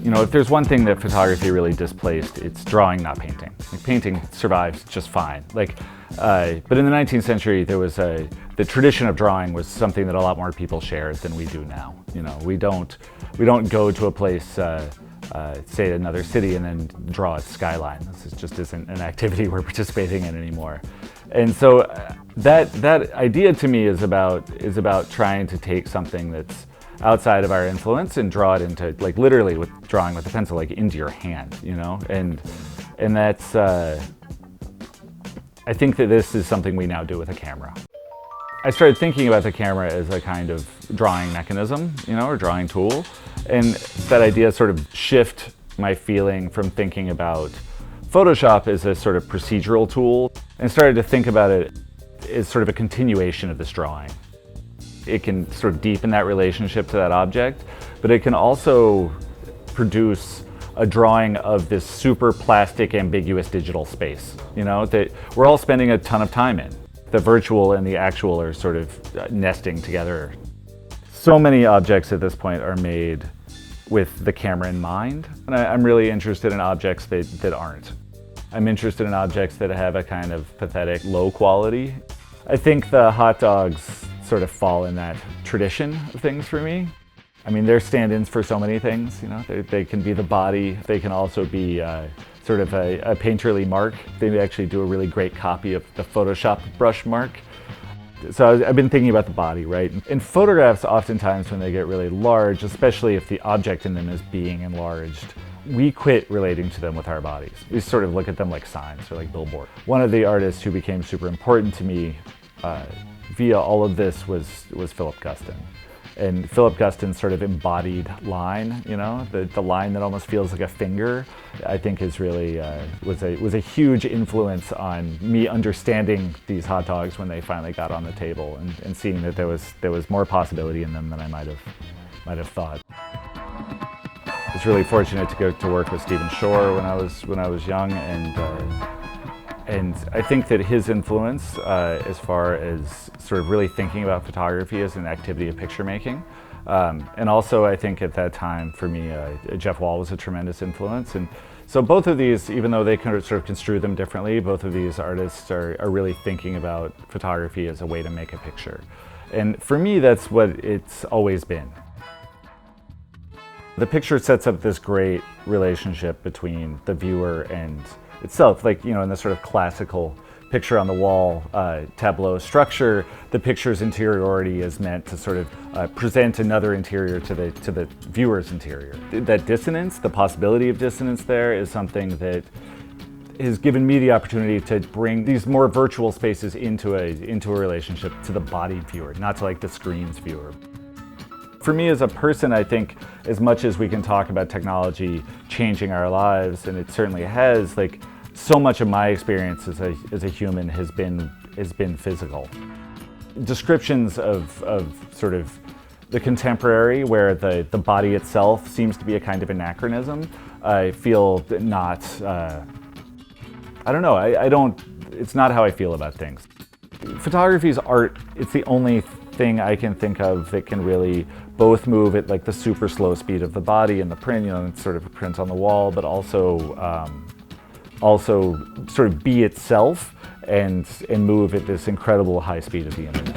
You know, if there's one thing that photography really displaced, it's drawing, not painting. Like, painting survives just fine. But in the 19th century, there was the tradition of drawing was something that a lot more people shared than we do now. You know, we don't go to a place, say another city, and then draw a skyline. This just isn't an activity we're participating in anymore. And so that idea to me is about trying to take something that's outside of our influence and draw it into, like, literally with drawing with a pencil, like, into your hand, you know? And that's, I think that this is something we now do with a camera. I started thinking about the camera as a kind of drawing mechanism, you know, or drawing tool. And that idea sort of shift my feeling from thinking about Photoshop as a sort of procedural tool and started to think about it as sort of a continuation of this drawing. It can sort of deepen that relationship to that object, but it can also produce a drawing of this super plastic, ambiguous digital space, you know, that we're all spending a ton of time in. The virtual and the actual are sort of nesting together. So many objects at this point are made with the camera in mind, and I'm really interested in objects that aren't. I'm interested in objects that have a kind of pathetic, low quality. I think the hot dogs sort of fall in that tradition of things for me. I mean, they're stand-ins for so many things, you know. They can be the body, they can also be sort of a painterly mark. They actually do a really great copy of the Photoshop brush mark. So I've been thinking about the body, right? In photographs, oftentimes when they get really large, especially if the object in them is being enlarged, we quit relating to them with our bodies. We sort of look at them like signs or like billboards. One of the artists who became super important to me via all of this was Philip Guston. And Philip Guston's sort of embodied line, you know, the line that almost feels like a finger, I think is really, was a huge influence on me understanding these hot dogs when they finally got on the table and seeing that there was more possibility in them than I might have thought. I was really fortunate to go to work with Stephen Shore when I was young, and I think that his influence, as far as sort of really thinking about photography as an activity of picture making, and also I think at that time for me, Jeff Wall was a tremendous influence. And so both of these, even though they kind of sort of construe them differently, both of these artists are really thinking about photography as a way to make a picture. And for me, that's what it's always been. The picture sets up this great relationship between the viewer and itself, like, you know, in the sort of classical picture on the wall tableau structure, the picture's interiority is meant to sort of present another interior to the viewer's interior. That dissonance, the possibility of dissonance there, is something that has given me the opportunity to bring these more virtual spaces into a relationship to the bodied viewer, not to like the screen's viewer. For me as a person, I think as much as we can talk about technology changing our lives, and it certainly has, like, so much of my experience as a human has been physical. Descriptions of sort of the contemporary, where the body itself seems to be a kind of anachronism, I feel not, I don't know, it's not how I feel about things. Photography's art, it's the only thing I can think of that can really both move at like the super slow speed of the body and the print, you know, it's sort of a print on the wall, but also sort of be itself and move at this incredible high speed of the internet.